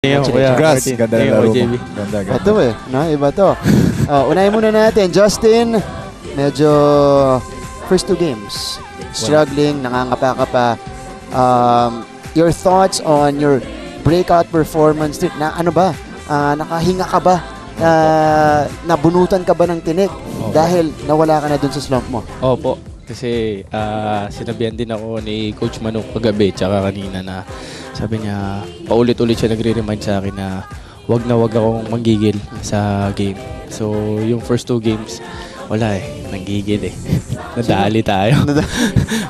Congrats, ganda na laro mo. Ganda. Ito no? Iba to. Unahin muna natin, Justin. Medyo first 2 games. Struggling, nangangapa ka pa. Your thoughts on your breakout performance na ano ba? Nakahinga ka ba? Nabunutan ka ba ng tinik? Opo. Dahil nawala ka na dun sa slump mo? Opo. Kasi sinabihan din ako ni Coach Manok kagabi tsaka kanina na sabi niya, paulit-ulit siya nagre-remind sa akin na wag akong manggigil sa game. So, yung first 2 games, wala nanggigil Nadali tayo.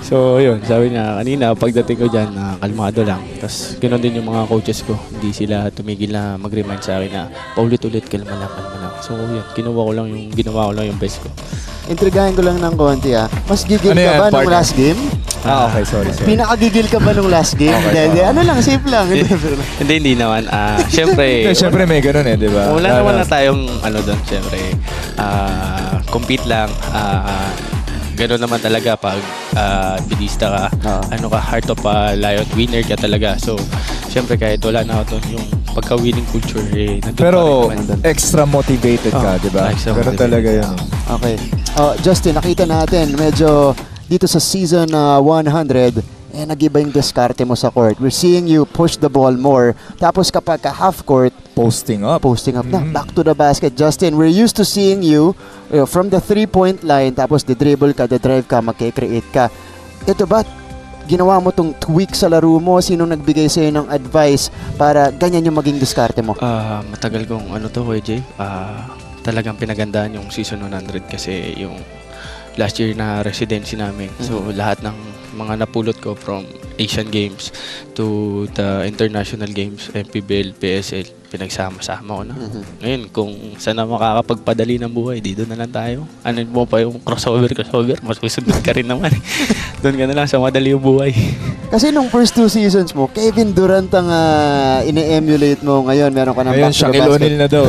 So, yun, sabi niya kanina, pagdating ko dyan, kalmado lang. Tapos, ganoon din yung mga coaches ko. Hindi sila tumigil na mag-remind sa akin na paulit-ulit, kalma lang. So, yun, ginawa ko lang yung best ko. Intrigahin ko lang ng konti Mas gigil Ano ka yan, ba nung partner? last game? Okay, sorry. Pinakagigil ka ba nung last game? Okay, Hindi, ano lang, safe lang. Hindi naman. Siyempre, Siyempre may ganun di ba? wala naman na tayong doon, siyempre. Compete lang. Gano'n naman talaga pag bidista ka, heart of a lion, winner ka talaga. So, siyempre kahit wala na ako doon, yung pagka-winning culture, nandun Pero pa rin naman. extra motivated ka, di ba? Extra Pero motivated. talaga yun. Okay. Justin, nakita natin, medyo dito sa season 100, nag-iba yung diskarte mo sa court. We're seeing you push the ball more. Tapos kapag half court, Posting up. na. Back to the basket. Justin, we're used to seeing you from the 3-point line, tapos the-dribble ka, the-drive ka, mag-create ka. Ito ba, ginawa mo tong tweak sa laro mo? Sinong nagbigay sa'yo ng advice para ganyan yung maging diskarte mo? Matagal kong Kuya Jay. Talagang pinagandaan yung season 100 kasi yung last year na residency namin. So lahat ng mga napulot ko from Asian Games to the International Games, MPBL, PSL, pinagsama-sama ko na. Ngayon, kung saan na makakapagpadali ng buhay, dito na lang tayo. Ano mo pa yung crossover, mas susunod ka rin naman. Doon ka na lang sa madali yung buhay. Kasi nung first 2 seasons mo, Kevin Durant ang ine-emulate mo. Ngayon, meron ka ng Ngayon, back to the Shaquille basket. O'Neal na daw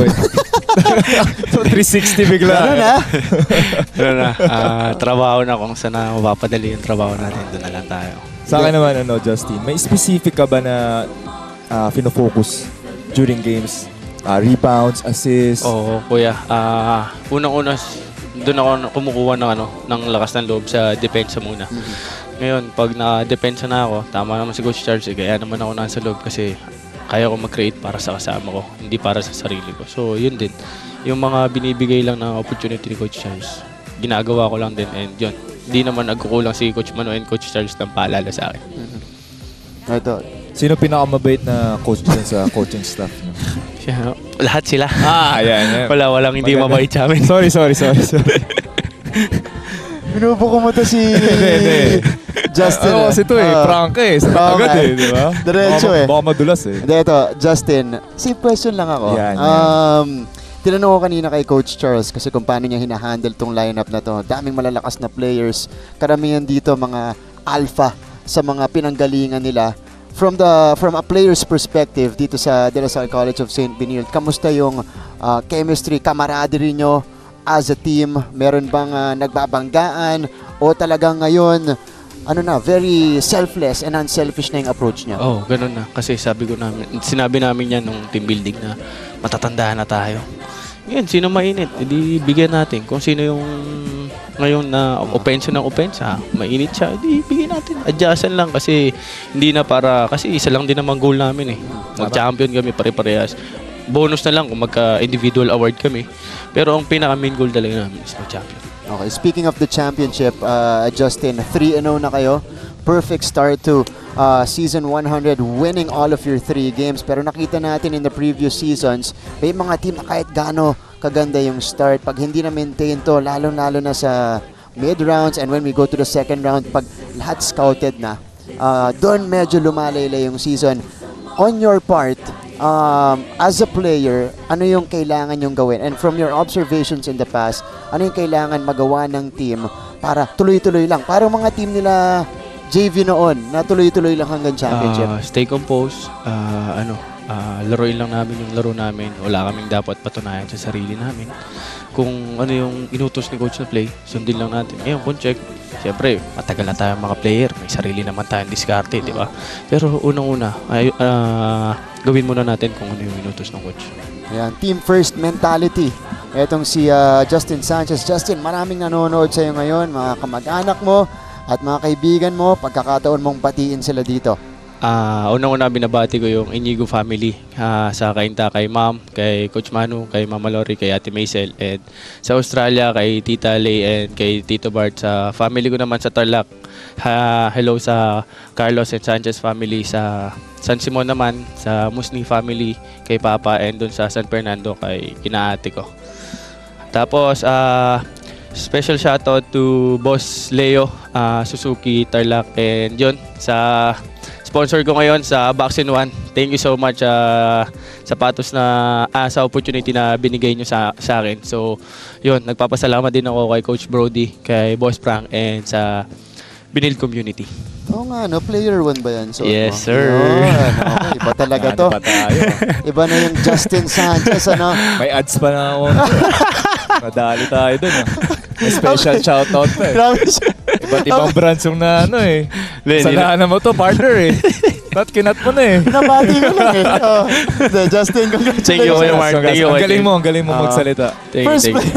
So, 360 bigla. Trabaho na kung saan na mapapadali yung trabaho natin, doon na lang tayo. Sa akin naman, Justin, may specific ka ba na fino-focus during games? Rebounds, assists? Oo, kuya. Unang-una, doon ako kumukuha ng lakas ng loob sa depensa muna. Ngayon, pag na-depensa na ako, tama naman si Coach Charles, kaya naman ako nasa loob kasi kaya ko mag-create para sa kasama ko, hindi para sa sarili ko. So, yun din. Yung mga binibigay lang na opportunity ni Coach Charles, ginagawa ko lang din. And yun, hindi naman nagkukulang si Coach Mano and Coach Charles ng paalala sa akin. Ito. Sino pinakamabait na coach dyan sa coaching staff? Lahat sila. Ayan. Walang hindi mabait sa amin. Sorry. Binubuko mo to si Justin. Kasi ito prank agad di ba? Diretso Baka madulas Hindi, ito, Justin, safe question lang ako. Yan. Tinanong ko kanina kay Coach Charles kasi kung paano niya hinahandle tong lineup na to. Daming malalakas na players. Karamihan dito mga alpha sa mga pinanggalingan nila. From a player's perspective dito sa De La Salle College of St. Benilde, kamusta yung chemistry, camaraderie nyo as a team? Meron bang nagbabanggaan o talagang ngayon very selfless and unselfish na yung approach niya? Oh, ganun na. Kasi sinabi namin yan nung team building na matatandaan na tayo. Ngayon, sino mainit? Hindi bigyan natin. Kung sino yung ngayon na opensa ng opensa, mainit siya, hindi bigyan natin. Adjustan lang kasi hindi na kasi isa lang din naman goal namin Mag-champion kami pare-parehas. Bonus na lang kung magka-individual award kami. Pero ang pinaka-main goal talaga namin is mag-champion. Okay, speaking of the championship, Justin, 3-0 na kayo. Perfect start to season 100, winning all of your 3 games. Pero nakita natin in the previous seasons, may mga team na kahit gaano kaganda yung start, pag hindi na maintain to, lalo-lalo na sa mid-rounds and when we go to the second round, pag lahat scouted na, doon medyo lumalaylay yung season. On your part, as a player, ano yung kailangan yung gawin? And from your observations in the past, ano yung kailangan magawa ng team para tuloy-tuloy lang? Parang mga team nila JV noon, na tuloy-tuloy lang hanggang championship. Stay composed. Laruin lang namin yung laro namin. Wala kaming dapat patunayan sa sarili namin. Kung ano yung inutos ni coach na play, sundin lang natin. Ngayon, kung check, siyempre, matagal na tayong mga player. May sarili naman tayong diskarte, di ba? Pero unang-una, gawin muna natin kung ano yung inutos ng coach. Ayan, team first mentality. Etong si Justin Sanchez. Justin, maraming nanonood sa'yo ngayon, mga kamag-anak mo at mga kaibigan mo. Pagkakataon mong batiin sila dito. Unang-una binabati ko yung Inigo family sa Kainta, kay Ma'am, kay Coach Manu, kay Mama Lori, kay Ate Maisel, and sa Australia, kay Tita Lay, and kay Tito Bart. Sa family ko naman sa Tarlac, hello sa Carlos and Sanchez family. Sa San Simon naman, sa Musni family, kay Papa, and dun sa San Fernando, kay kinaate ko. Tapos, special shoutout to Boss Leo Suzuki Tarlac, and yun, sa sponsor ko ngayon sa Vaccine One. Thank you so much sapatos na sa opportunity na binigay nyo sa akin. So, yun, nagpapasalamat din ako kay Coach Brody, kay Boss Frank, and sa Binil community. Oo nga, no? Player 1 ba yan? So, Yes, sir. Yun. Okay, iba talaga to. Ano pa tayo? Iba na yung Justin Sanchez, ano? May ads pa na ako. Nadali tayo dun. May special shoutout pa eh. Grabe siya. Iba't ibang brands yung na ano eh. Salahan mo to, partner eh. Ba't kinat mo na eh? Nabati ko lang eh. Justin, congratulations. Thank you, Kuya Mark. Thank you, Ang galing mo magsalita. Thank you.